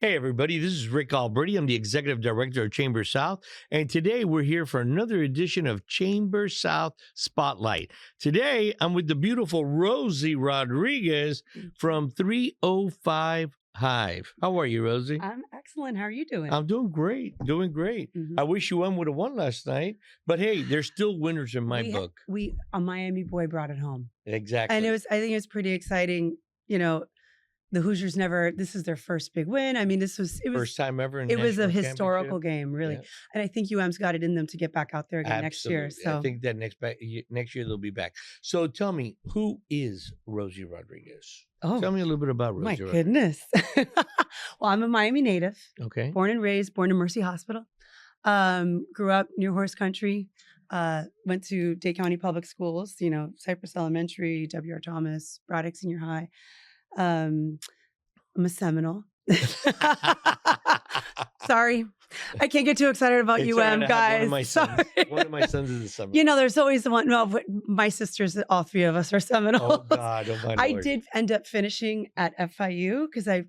Hey, everybody, this is Rick Alberty. I'm the executive director of Chamber South, and today we're here for another edition of Chamber South Spotlight. Today, I'm with the beautiful Rosy Rodriguez from 305 Hive. How are you, Rosie? I'm excellent. How are you doing? I'm doing great, doing great. I wish UM would have won last night, but hey, there's still winners in my book. A Miami boy brought it home. Exactly. And I think it was pretty exciting. You know, the Hoosiers this is their first big win. I mean, it was first time ever in it was a national historical game, really. Yeah. And I think UM's got it in them to get back out there again next year. So I think that next year they'll be back. So tell me, who is Rosy Rodriguez? Tell me a little bit about Rosy Rodriguez. My goodness. Well, I'm a Miami native. Okay. Born and raised, born in Mercy Hospital. Grew up near Horse Country. Went to Dade County Public Schools, Cypress Elementary, W.R. Thomas, Braddock Senior High. I'm a Seminole. Sorry. I can't get too excited about UM, guys. One of my sons is a Seminole. There's always the one. No, but my sisters, all three of us are Seminoles. Oh God, oh my Lord. I did end up finishing at FIU because I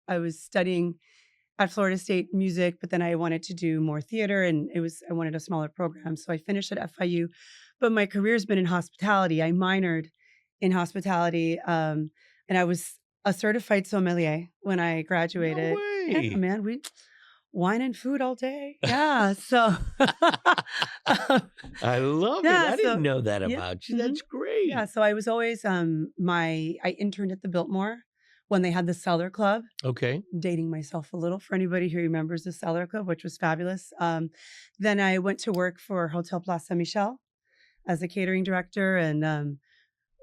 was studying at Florida State music, but then I wanted to do more theater, and I wanted a smaller program, so I finished at FIU. But my career's been in hospitality. I minored in hospitality, and I was a certified sommelier when I graduated. No way. Yeah, man, wine and food all day. Yeah, so I love it. I didn't know that about you. That's great. Yeah, so I was always I interned at the Biltmore when they had the Cellar Club. Okay. Dating myself a little for anybody who remembers the Cellar Club, which was fabulous. Then I went to work for Hotel Place Saint Michel as a catering director, and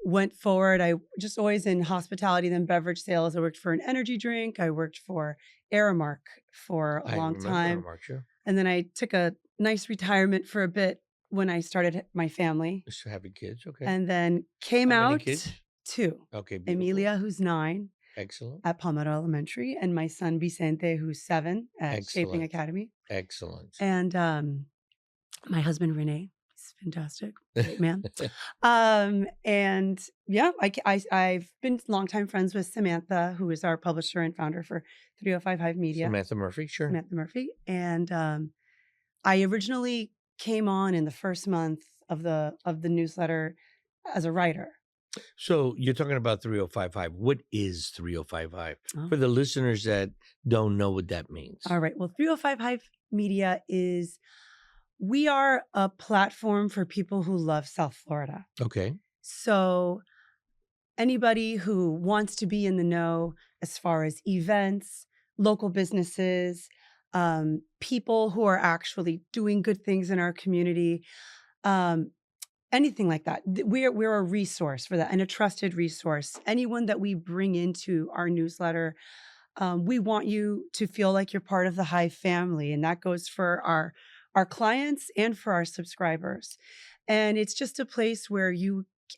went forward. I just always in hospitality, then beverage sales. I worked for an energy drink. I worked for Aramark for a long time. Aramark, sure. And then I took a nice retirement for a bit when I started my family. Just having kids, okay. And then came How out many kids? 2. Okay, beautiful. Emilia, who's 9. Excellent. At Palmetto Elementary, and my son Vicente, who's 7 at Shaping Academy. Excellent. And my husband Renee. Fantastic, great man. And yeah, I've been longtime friends with Samantha, who is our publisher and founder for 305 Hive Media. Samantha Murphy, sure. Samantha Murphy. And I originally came on in the first month of the newsletter as a writer. So you're talking about 305 Hive. What is 305 Hive? For the listeners that don't know what that means. All right. Well, 305 Hive Media we are a platform for people who love South Florida. Okay. So anybody who wants to be in the know as far as events, local businesses, people who are actually doing good things in our community, anything like that. We're a resource for that, and a trusted resource. Anyone that we bring into our newsletter, we want you to feel like you're part of the Hive family, and that goes for our clients and for our subscribers. And it's just a place where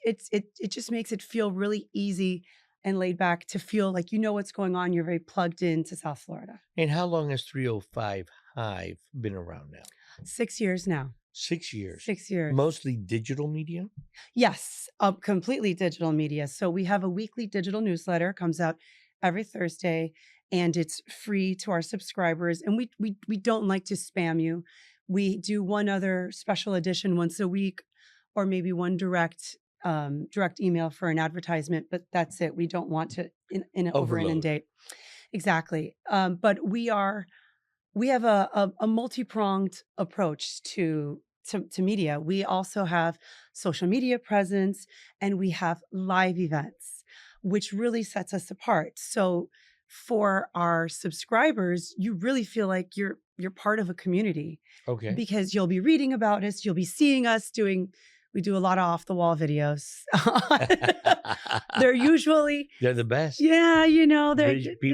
it just makes it feel really easy and laid back to feel like you know what's going on. You're very plugged into South Florida. And how long has 305 Hive been around now? 6 years now. 6 years. 6 years. Mostly digital media? Yes, completely digital media. So we have a weekly digital newsletter, comes out every Thursday, and it's free to our subscribers. And we don't like to spam you. We do one other special edition once a week, or maybe one direct email for an advertisement, but that's it. We don't want to over inundate. Exactly. But we have a multi-pronged approach to media. We also have social media presence, and we have live events, which really sets us apart. So for our subscribers, you really feel like you're part of a community. Okay. Because you'll be reading about us, you'll be seeing us we do a lot of off the wall videos. They're the best. Yeah,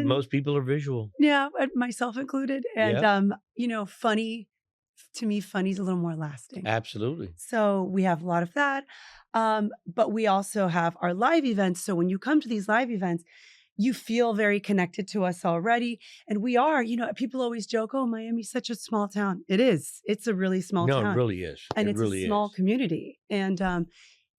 most people are visual. Yeah, myself included. And funny, to me, funny's a little more lasting. Absolutely. So we have a lot of that. But we also have our live events. So when you come to these live events, you feel very connected to us already. And we are, people always joke, oh, Miami's such a small town. It is. It's a really small town. No, it really is. And it's a small community. And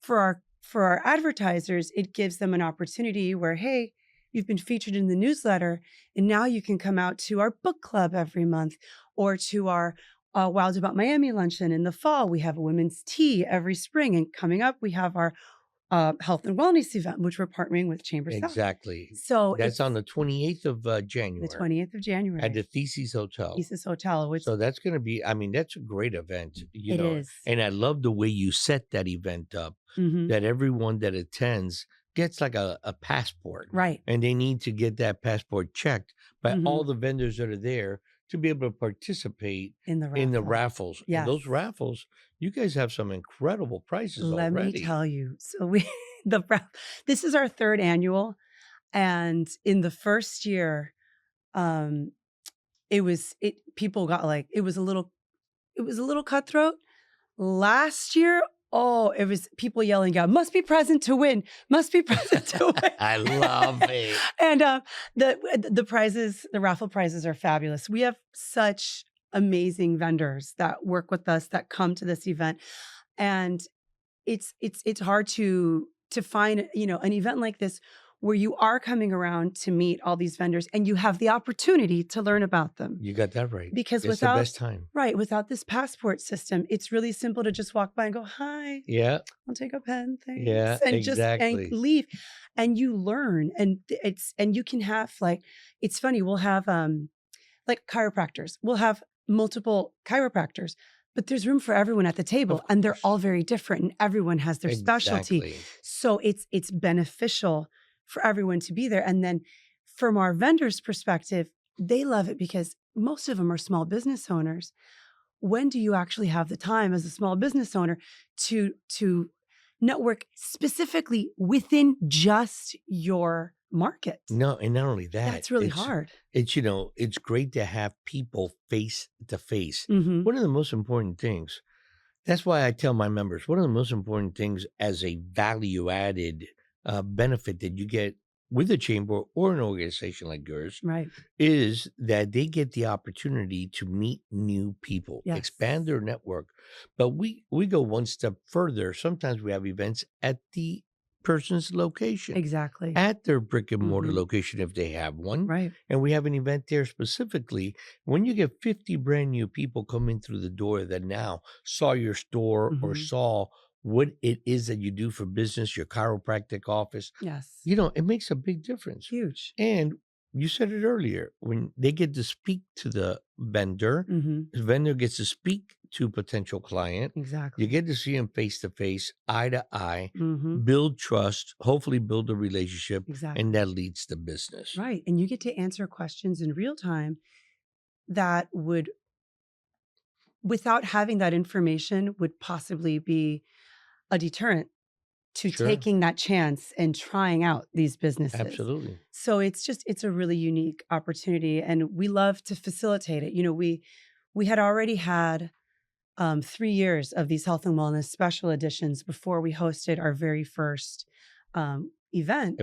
for our advertisers, it gives them an opportunity where, hey, you've been featured in the newsletter, and now you can come out to our book club every month or to our Wild About Miami luncheon in the fall. We have a women's tea every spring. And coming up, we have our health and wellness event, which we're partnering with ChamberSOUTH. Exactly. So That's it's on the 28th of the January 28th of at January, the Theses Hotel. Thesis Hotel, which So that's going to be, I mean, that's a great event, you it know. is. And I love the way you set that event up, Mhm. that everyone that attends gets like a passport. Right. And they need to get that passport checked by Mhm. all the vendors that are there to be able to participate In the in the raffle. raffles. And those Yes. raffles, you guys have some incredible prices Let me already. tell you. So this is our third annual, and in the first year, um, people got like it was a little cutthroat. Last year, oh, it was people yelling out, "Must be present to win! Must be present to win!" I love it. And the prizes, the raffle prizes are fabulous. We have such amazing vendors that work with us that come to this event, and it's hard to find, you know, an event like this where you are coming around to meet all these vendors and you have the opportunity to learn about them. You got that right. Because It's the best time. without this passport system, it's really simple to just walk by and go, "Hi, Yeah. I'll take a pen, thanks," Yeah, and exactly. leave. And you learn, and you can have like, it's funny, we'll have like chiropractors. We'll have multiple chiropractors, but there's room for everyone at the table, Of and they're course. all very different, and everyone has their specialty. Exactly. So it's beneficial for everyone to be there. And then from our vendors' perspective, they love it because most of them are small business owners. When do you actually have the time as a small business owner to network specifically within just your market? No, and not only that, That's really hard. It's, you know, it's great to have people face to face. Mhm. One of the most important things, that's why I tell my members, one of the most important things as a value added benefit that you get with a chamber or an organization like yours Right. is that they get the opportunity to meet new people, Yes. expand their network. But we go one step further. Sometimes we have events at the person's location, Exactly. at their brick and mortar Mhm. location if they have one. Right. And we have an event there specifically. When you get 50 brand new people coming through the door that now saw your store or Mhm. saw what it is that you do for business, your chiropractic office, Yes. you know, it makes a big difference. Huge. And you said it earlier, when they get to speak to the vendor, Mhm. the vendor gets to speak to potential client. You Exactly. get to see them face to face, eye to eye, Mhm. build trust, hopefully build a relationship, Exactly. and that leads to business. Right. And you get to answer questions in real time that would, without having that information, would possibly be a deterrent to Sure. taking that chance and trying out these businesses. Absolutely. So it's a really unique opportunity, and we love to facilitate it. You know, we had already had 3 years of these health and wellness special editions before we hosted our very first event.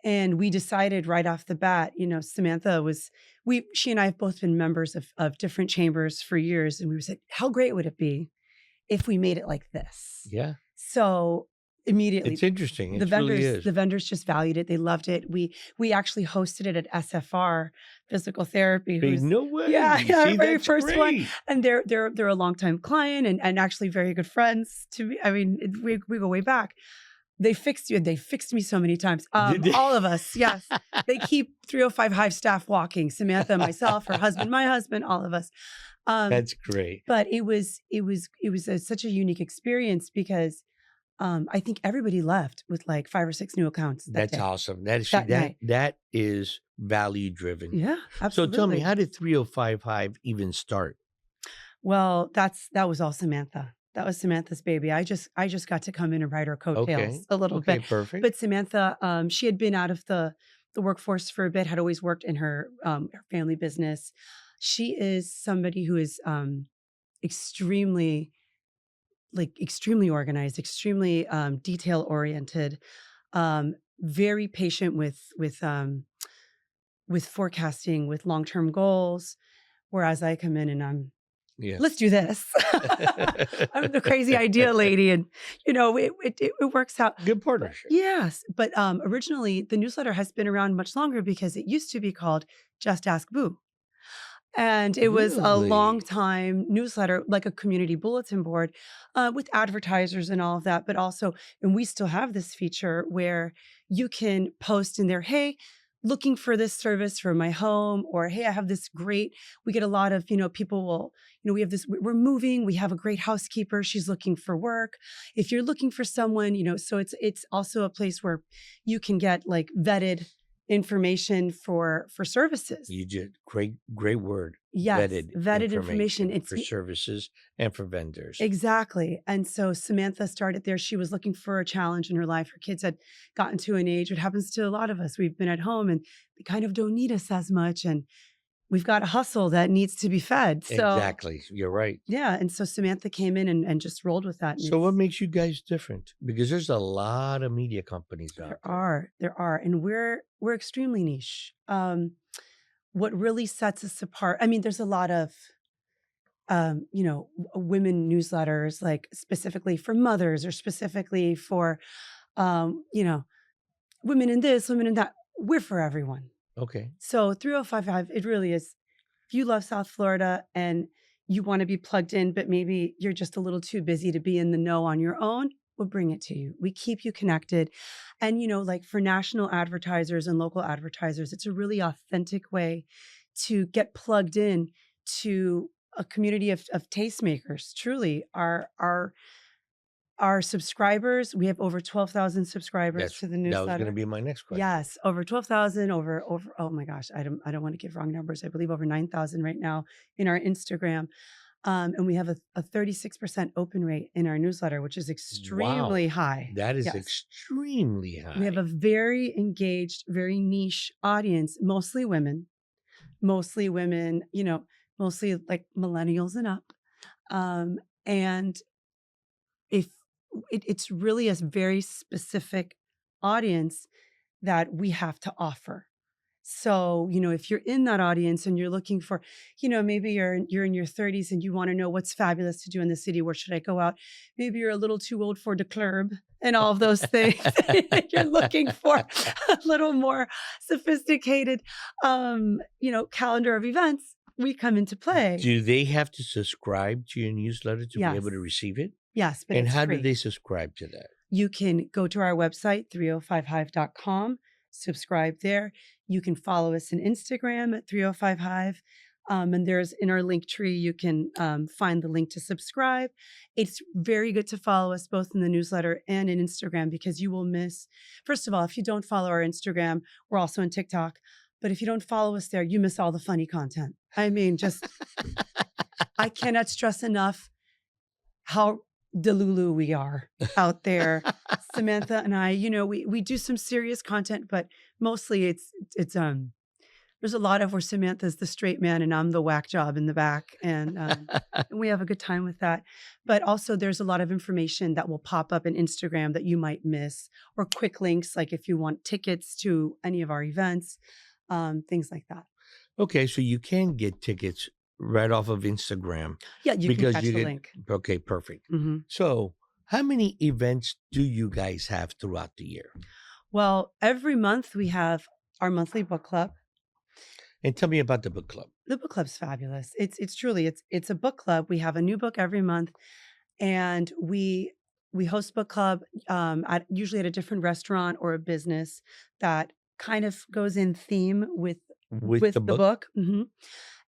And we decided right off the bat, you know, she and I have both been members of different chambers for years. And we said, how great would it be if we made it like this? Yeah. So immediately, It's interesting. It really is. the vendors just valued it. They loved it. We actually hosted it at SFR Physical Therapy. Hey, Who's, no way. yeah, See, our very that's first one. great. And they're a longtime client and actually very good friends to me. I mean, we go way back. They fixed you, and they fixed me so many times. Did they? All of us, yes. They keep 305 Hive staff walking. Samantha, myself, her husband, my husband, all of us. That's great. But it was such a unique experience because I think everybody left with like 5 or 6 new accounts. That's awesome. That night. That is value driven. Yeah, absolutely. So tell me, how did 305 Hive even start? Well, that was all Samantha. That was Samantha's baby. I just got to come in and ride her coattails a little bit. Perfect. But Samantha, she had been out of the workforce for a bit, had always worked in her family business. She is somebody who is extremely organized, extremely detail oriented, very patient with forecasting, with long-term goals. Whereas I come in and Yeah. let's do this. I'm the crazy idea lady, and it works out. Good But partnership. yes, but originally the newsletter has been around much longer because it used to be called Just Ask Boo. And it was a long Really? time newsletter, like a community bulletin board, with advertisers and all of that. But also, and we still have this feature where you can post in there, hey, looking for this service for my home, or hey, I have this great. We get a lot of, people will, we have this, we're moving, we have a great housekeeper, she's looking for work. If you're looking for someone, so it's also a place where you can get like vetted information for services. You did great word. Yes, Vetted vetted information. information for services and for vendors. Exactly. And so Samantha started there. She was looking for a challenge in her life. Her kids had gotten to an age, what happens to a lot of us. We've been at home and they kind of don't need us as much. And we've got a hustle that needs to be fed. So Exactly. You're right. yeah. And so Samantha came in and just rolled with that. And So what makes you guys different? Because there's a lot of media companies out there are, and we're extremely niche. What really sets us apart, I mean, there's a lot of women newsletters, like specifically for mothers or specifically for, women in this, women in that. We're for everyone. Okay. So 3055, it really is. If you love South Florida and you want to be plugged in, but maybe you're just a little too busy to be in the know on your own, we'll bring it to you. We keep you connected. And, like for national advertisers and local advertisers, it's a really authentic way to get plugged in to a community of tastemakers. Truly, our subscribers, we have over 12,000 subscribers to the That was going newsletter. to be my next question. Yes, over 12,000, over, oh my gosh, I don't want to give wrong numbers. I believe over 9,000 right now in our Instagram. And we have a 36% open rate in our newsletter, which is extremely high. That is Yes. extremely high. We have a very engaged, very niche audience, mostly women, mostly like millennials and up. And if it's really a very specific audience that we have to offer. So, if you're in that audience and you're looking for, maybe you're in your 30s and you want to know what's fabulous to do in the city, where should I go out? Maybe you're a little too old for the club and all of those things. You're looking for a little more sophisticated, calendar of events. We come into play. Do they have to subscribe to your newsletter to be able to Yes. receive it? Yes, but And it's how free. do they subscribe to that? You can go to our website, 305hive.com, subscribe there. You can follow us on Instagram at 305hive. And there's in our link tree, you can find the link to subscribe. It's very good to follow us both in the newsletter and in Instagram, because you will miss, first of all, if you don't follow our Instagram, we're also on TikTok. But if you don't follow us there, you miss all the funny content. I mean, just, I cannot stress enough how delulu we are out there. Samantha and I, we do some serious content, but mostly it's there's a lot of where Samantha's the straight man and I'm the whack job in the back, and we have a good time with that. But also there's a lot of information that will pop up in Instagram that you might miss, or quick links, like if you want tickets to any of our events, things like that. Okay, so you can get tickets right off of Instagram. Yeah, you can catch the link. Okay, perfect. Mhm. So how many events do you guys have throughout the year? Well, every month we have our monthly book club. And tell me about the book club. The book club's fabulous. It's truly it's a book club. We have a new book every month, and we host book club usually at a different restaurant or a business that kind of goes in theme with With the book? book.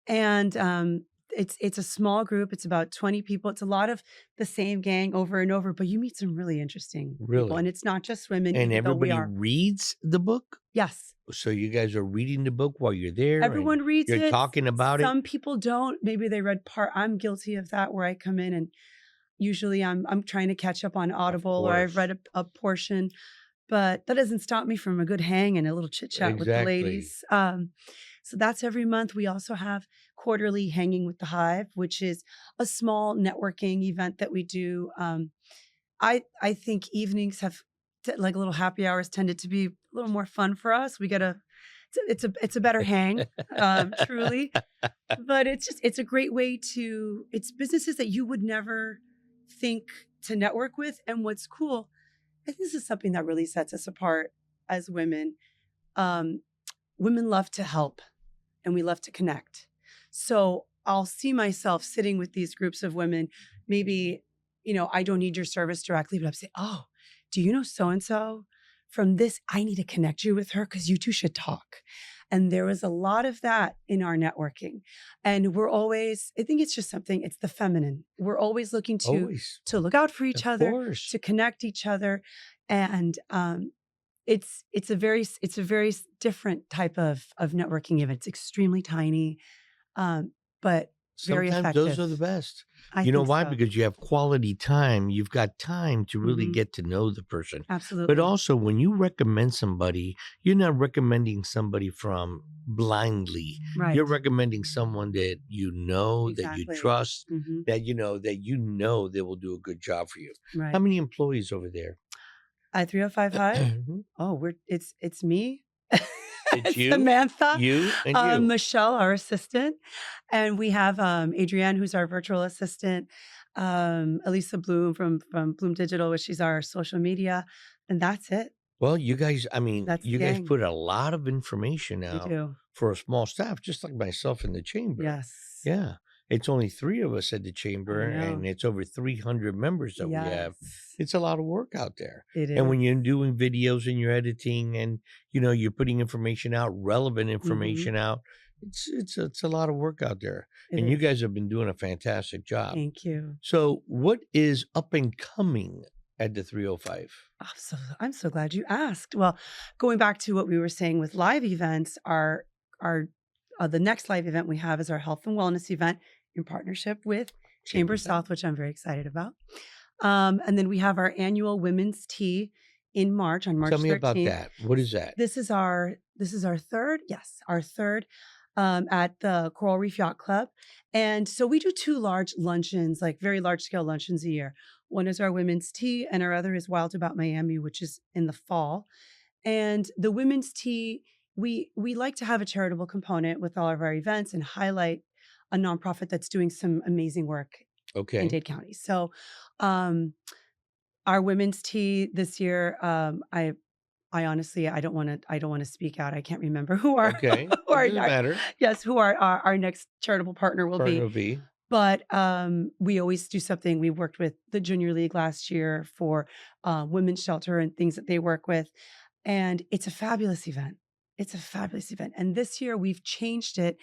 And it's a small group. It's about 20 people. It's a lot of the same gang over and over, but you meet some really interesting people. Really? And it's not just women. And even though we everybody are. reads the book? Yes. So you guys are reading the book while you're there? and Everyone reads You're it. talking about it? Some people don't. Maybe they read part. I'm guilty of that, where I come in and usually I'm trying to catch up on Audible, or I've read a portion, but that doesn't stop me from a good hang and a little chit chat with the Exactly. ladies. So that's every month. We also have quarterly Hanging with the Hive, which is a small networking event that we do. I think evenings have like little happy hours tended to be a little more fun for us. We get to it's a better hang, truly. But it's a great way to, it's businesses that you would never think to network with. And what's cool, I think this is something that really sets us apart as women. Um, Women love to help and we love to connect. So I'll see myself sitting with these groups of women. Maybe, I don't need your service directly, but I'm saying, oh, do you know so-and-so from this? I need to connect you with her because you two should talk. And there was a lot of that in our networking. And we're always, I think it's just something, it's the feminine. We're always looking to look out for each other, course. to connect each other. And it's a very different type of networking event. It's extremely tiny, but very Sometimes effective. those are the best. I You know think why? so. Because you have quality time. You've got time to really Mhm. get to know the person. Absolutely. But also, when you recommend somebody, you're not recommending somebody from blindly. Right. You're recommending someone that you know, that you Exactly. trust, Mhm. that they will do a good job for you. Right. How many employees over there? At 305 Hive? Oh, it's me. It's you, Samantha, you, and you. Michelle, our assistant, and we have Adrienne, who's our virtual assistant, Elisa Bloom from Bloom Digital, which she's our social media, and that's it. Well, you guys, That's the you guys gang. put a lot of information We out do. for a small staff, just like myself in the chamber. Yes. Yeah. It's only 3 of us at the chamber, I know. and it's over 300 members that we have. Yes. It's a lot of work out there. It is. And when you're doing videos and you're editing and, you're putting information out, relevant information out, it's a lot of work out there. It And you is. guys have been doing a fantastic job. Thank you. So what is up and coming at the 305? I'm so glad you asked. Well, going back to what we were saying with live events, our the next live event we have is our health and wellness event in partnership with ChamberSOUTH, which I'm very excited about. And then we have our annual women's tea in March, on March 13th. Tell me about that. What is that? This is our third. Yes, our third at the Coral Reef Yacht Club. And so we do 2 large luncheons, like very large scale luncheons a year. One is our women's tea and our other is Wild About Miami, which is in the fall. And the women's tea, we like to have a charitable component with all of our events and highlight a nonprofit that's doing some amazing work in Dade County. So our women's tea this year, I honestly, I don't want to speak out. I can't remember who our Okay. It doesn't matter. yes, who our next charitable partner will be. But we always do something. We worked with the Junior League last year for women's shelter and things that they work with. And it's a fabulous event. It's a fabulous event. And this year we've changed it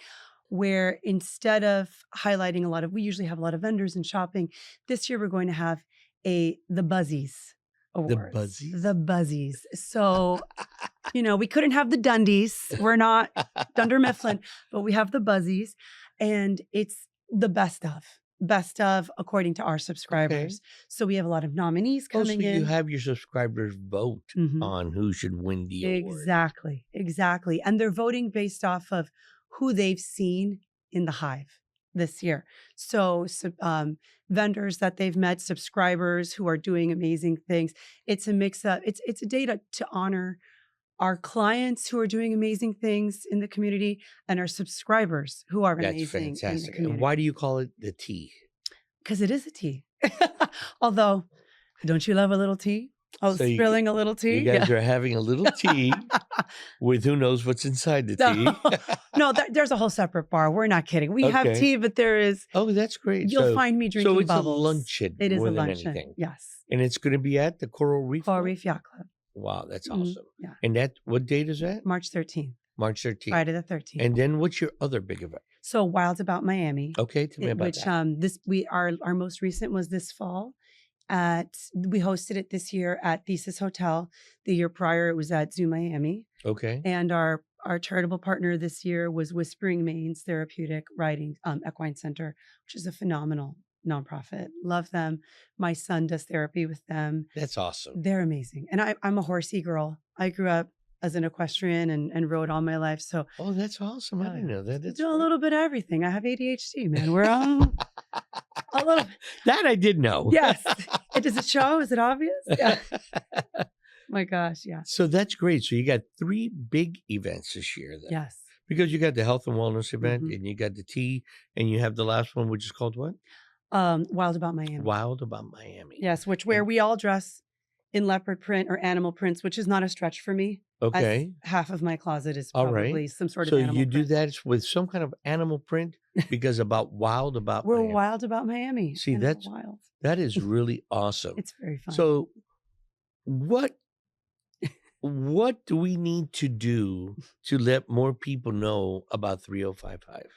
where instead of highlighting we usually have a lot of vendors and shopping. This year we're going to have the Buzzies Awards. The Buzzies. So, we couldn't have the Dundies. We're not Dunder Mifflin, but we have the Buzzies. And it's the best of according to our subscribers. So we have a lot of nominees coming in. You have your subscribers vote on who should win the award. Exactly. And they're voting based off of who they've seen in the Hive this year. So vendors that they've met, subscribers who are doing amazing things. It's a mix of, it's a day to honor our clients who are doing amazing things in the community and our subscribers who are amazing. That's fantastic. In the And why do you call it the tea? Because it is a tea. Although, don't you love a little tea? Oh, so spilling a little tea? You guys are having a little tea with who knows what's inside the tea. No, there's a whole separate bar. We're not kidding. We have tea, but there is. Oh, that's great. You'll find me drinking bubbles. So it's a luncheon. It is more a than luncheon. Anything. Yes. And it's going to be at the Coral Reef Yacht Club. Wow, that's awesome. Yeah. And what date is that? March 13th. March 13th. Friday the 13th. And then what's your other big event? So Wild About Miami. Okay, tell me about that. Our most recent was this fall. We hosted it this year at Thesis Hotel. The year prior it was at Zoo Miami. Okay. And our charitable partner this year was Whispering Mains Therapeutic Riding Equine Center, which is a phenomenal nonprofit. Love them. My son does therapy with them. That's awesome. They're amazing. And I'm a horsey girl. I grew up as an equestrian and rode all my life. So that's awesome. I didn't know that. That's do a little bit of everything. I have ADHD, man. We're a little that I did know. Yes. Does it show? Is it obvious? Yeah. My gosh, yeah. So that's great. So you got 3 big events this year then. Yes. Because you got the health and wellness event, Mhm. and you got the tea, and you have the last one, which is called what? Wild About Miami. Wild About Miami. Yes, where And we all dress in leopard print or animal prints, which is not a stretch for me, as okay, half of my closet is all right. probably some sort of So animal you do print. that with some kind of animal print because about Wild About We're Miami. wild about Miami, See, and we're wild. that is really awesome. It's very fun. So what do we need to do to let more people know about 3055 Hive?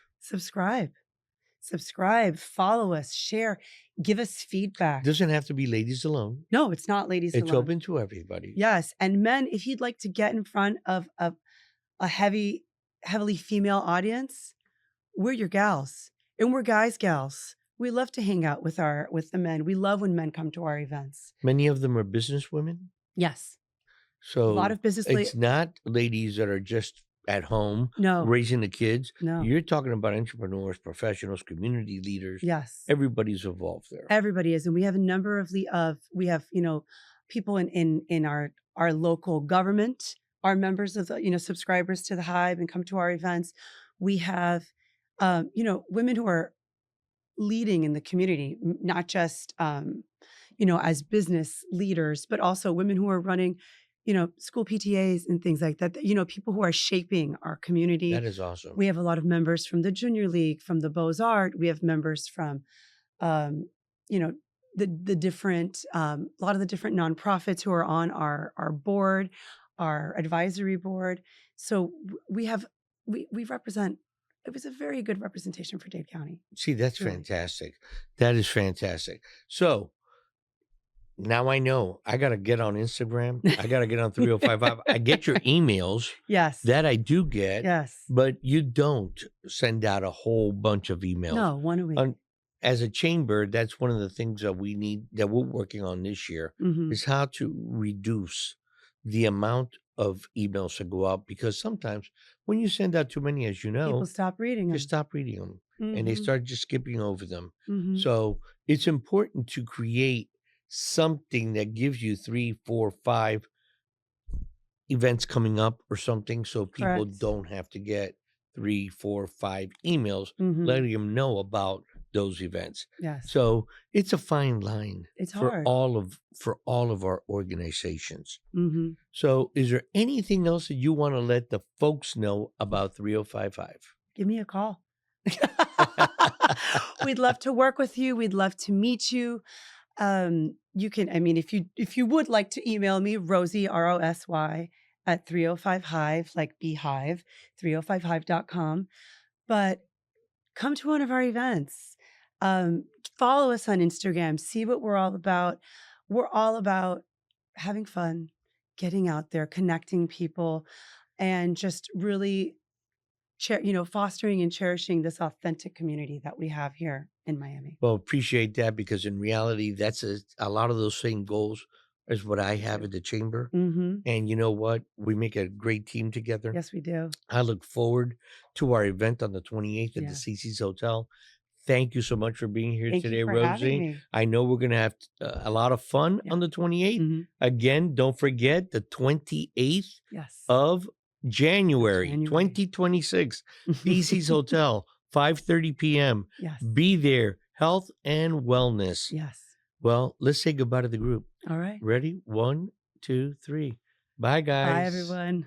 Subscribe, follow us, share, give us feedback. Doesn't have to be ladies alone. No, it's not ladies It's alone. open to everybody. Yes, and men, if you'd like to get in front of a heavily female audience, we're your gals, and we're guys, gals. We love to hang out with the men. We love when men come to our events. Many of them are business women. Yes, a lot So of business. it's not ladies that are just at home No, raising the kids. no. You're talking about entrepreneurs, professionals, community leaders. Yes, Everybody's involved there. everybody is, and we have a number of we have people in our local government are members of the subscribers to the Hive and come to our events. We have women who are leading in the community, not just as business leaders, but also women who are running school PTAs and things like that. People who are shaping our community. That is awesome. We have a lot of members from the Junior League, from the Beaux-Arts. We have members from the different a lot of the different nonprofits who are on our board, our advisory board. So we represent. It was a very good representation for Dade County. See, that's Really. fantastic. That is fantastic. So now I know I got to get on Instagram. I got to get on 3055. I get your emails. Yes. That I do get. Yes. But you don't send out a whole bunch of emails. No, one a week. As a chamber, that's one of the things that we need, that we're working on this year, Mhm. is how to reduce the amount of emails that go out, because sometimes when you send out too many, as you know, People stop reading you them. stop reading them and they Mhm. start just skipping over them. Mhm. So it's important to create something that gives you 3, 4, 5 events coming up or something, so people Correct. don't have to get 3, 4, 5 emails Mhm. letting them know about those events. Yes. So it's a fine line It's for hard. all of our organizations. Mhm. So is there anything else that you want to let the folks know about 3055? Give me a call. We'd love to work with you. We'd love to meet you. You can, if you would like to email me, Rosy, ROSY, at 305 Hive, like beehive, 305hive.com. But come to one of our events. Follow us on Instagram. See what we're all about. We're all about having fun, getting out there, connecting people, and just really fostering and cherishing this authentic community that we have here in Miami. Well, appreciate that, because in reality, that's a lot of those same goals is what I have at the chamber. Mm-hmm. And you know what? We make a great team together. Yes, we do. I look forward to our event on the 28th at Yeah. the CC's Hotel. Thank you so much for being here Thank today, you for having Rosie. me. I know we're going to have a lot of fun Yeah. on the 28th. Mm-hmm. Again, don't forget the 28th Yes. of January. January. 2026, CC's Hotel, 5:30 p.m. Yes. Be there. Health and wellness. Yes. Well, let's say goodbye to the group. All right. Ready? 1, 2, 3. Bye, guys. Bye, everyone.